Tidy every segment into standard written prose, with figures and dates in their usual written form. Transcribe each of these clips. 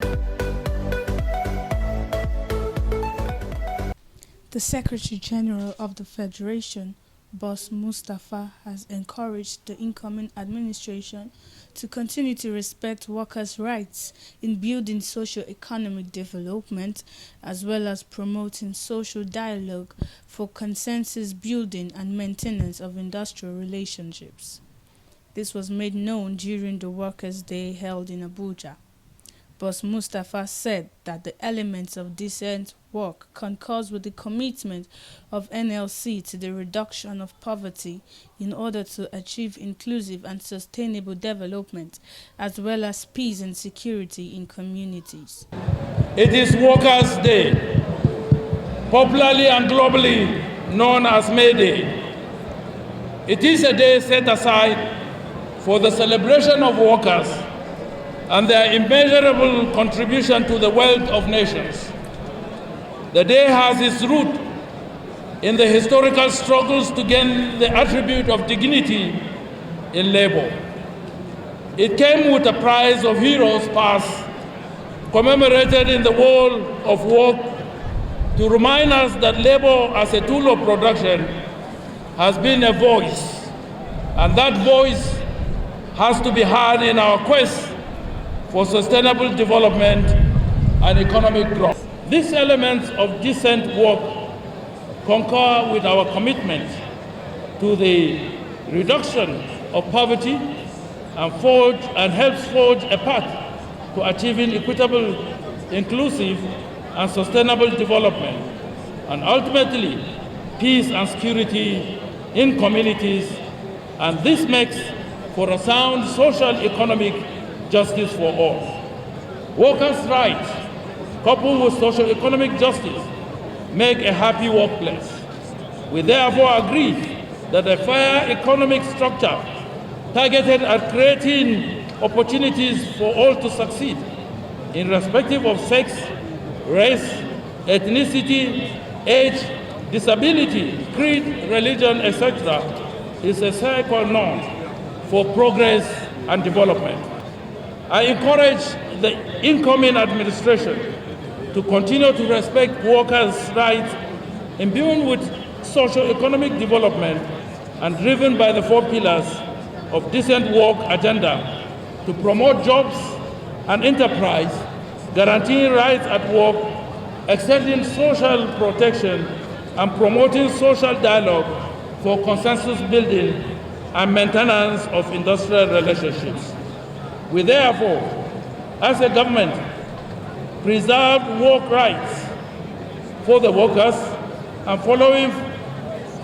The Secretary General of the Federation, Boss Mustapha, has encouraged the incoming administration to continue to respect workers' rights in building socio-economic development as well as promoting social dialogue for consensus building and maintenance of industrial relationships. This was made known during the Workers' Day held in Abuja. Boss Mustapha said that the elements of decent work concurs with the commitment of NLC to the reduction of poverty in order to achieve inclusive and sustainable development, as well as peace and security in communities. It is Workers' Day, popularly and globally known as May Day. It is a day set aside for the celebration of workers and their immeasurable contribution to the wealth of nations. The day has its root in the historical struggles to gain the attribute of dignity in labor. It came with a prize of heroes past, commemorated in the Wall of Work, to remind us that labor as a tool of production has been a voice, and that voice has to be heard in our quest for sustainable development and economic growth. These elements of decent work concur with our commitment to the reduction of poverty and helps forge a path to achieving equitable, inclusive, and sustainable development, and ultimately peace and security in communities, and this makes for a sound social economic justice for all. Workers' rights, coupled with socio-economic justice, make a happy workplace. We therefore agree that a fair economic structure targeted at creating opportunities for all to succeed, irrespective of sex, race, ethnicity, age, disability, creed, religion, etc., is a cycle norm for progress and development. I encourage the incoming administration to continue to respect workers' rights imbued with socio-economic development and driven by the 4 pillars of decent work agenda to promote jobs and enterprise, guaranteeing rights at work, extending social protection, and promoting social dialogue for consensus building and maintenance of industrial relationships. We therefore, as a government, preserve work rights for the workers and following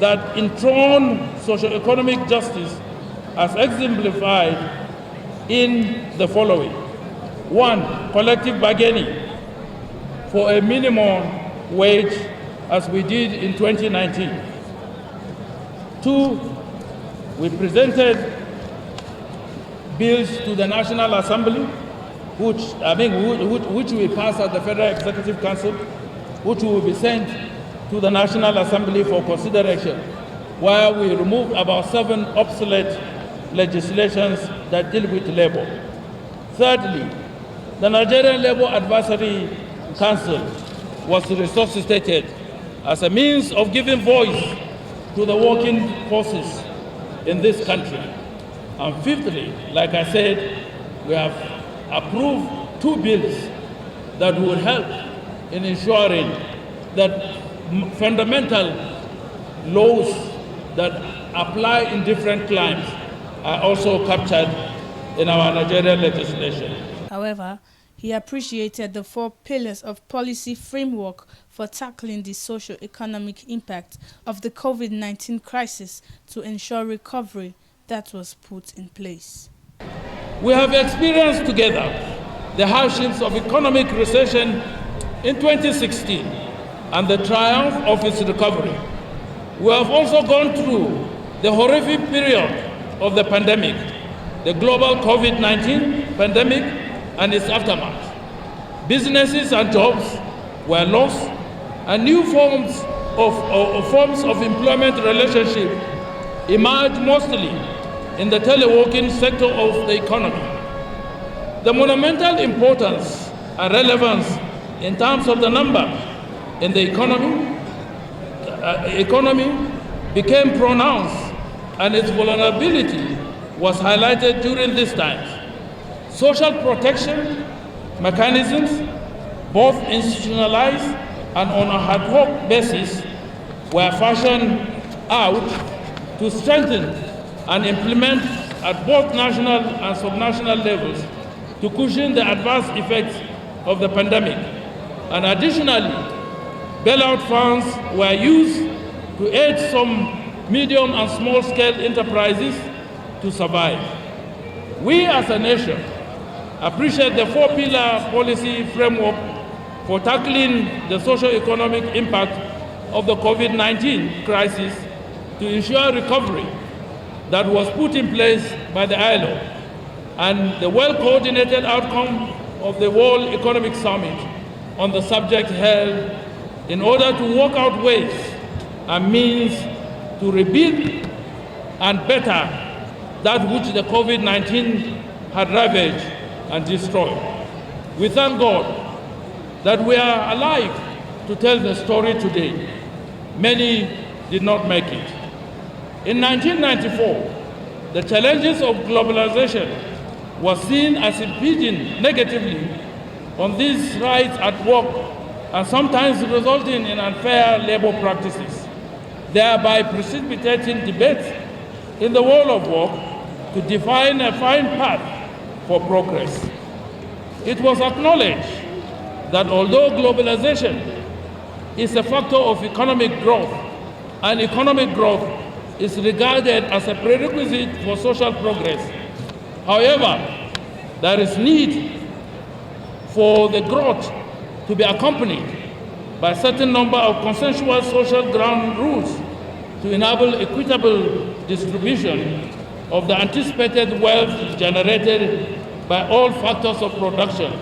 that enthroned socio-economic justice as exemplified in the following. 1, collective bargaining for a minimum wage as we did in 2019. 2, we presented bills to the National Assembly, which we passed at the Federal Executive Council, which will be sent to the National Assembly for consideration, where we removed about 7 obsolete legislations that deal with labor. Thirdly, the Nigerian Labour Advisory Council was resuscitated as a means of giving voice to the working forces in this country. And fifthly, like I said, we have approved 2 bills that will help in ensuring that fundamental laws that apply in different climes are also captured in our Nigerian legislation. However, he appreciated the 4 pillars of policy framework for tackling the socio-economic impact of the COVID-19 crisis to ensure recovery that was put in place. We have experienced together the hardships of economic recession in 2016 and the triumph of its recovery. We have also gone through the horrific period of the pandemic, the global COVID-19 pandemic and its aftermath. Businesses and jobs were lost, and new forms of employment relationship emerged mostly in the teleworking sector of the economy. The monumental importance and relevance in terms of the number in the economy became pronounced, and its vulnerability was highlighted during these times. Social protection mechanisms, both institutionalized and on a ad hoc basis, were fashioned out to strengthen and implement at both national and subnational levels to cushion the adverse effects of the pandemic. And additionally, bailout funds were used to aid some medium and small-scale enterprises to survive. We as a nation appreciate the four-pillar policy framework for tackling the socio-economic impact of the COVID-19 crisis to ensure recovery that was put in place by the ILO, and the well-coordinated outcome of the World Economic Summit on the subject held in order to work out ways and means to rebuild and better that which the COVID-19 had ravaged and destroyed. We thank God that we are alive to tell the story today. Many did not make it. In 1994, the challenges of globalization were seen as impinging negatively on these rights at work and sometimes resulting in unfair labor practices, thereby precipitating debates in the world of work to define a fine path for progress. It was acknowledged that although globalization is a factor of economic growth, and economic growth is regarded as a prerequisite for social progress, however, there is need for the growth to be accompanied by a certain number of consensual social ground rules to enable equitable distribution of the anticipated wealth generated by all factors of production: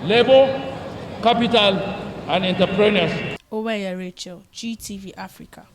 labor, capital, and entrepreneurship. Oweye Rachel, GTV Africa.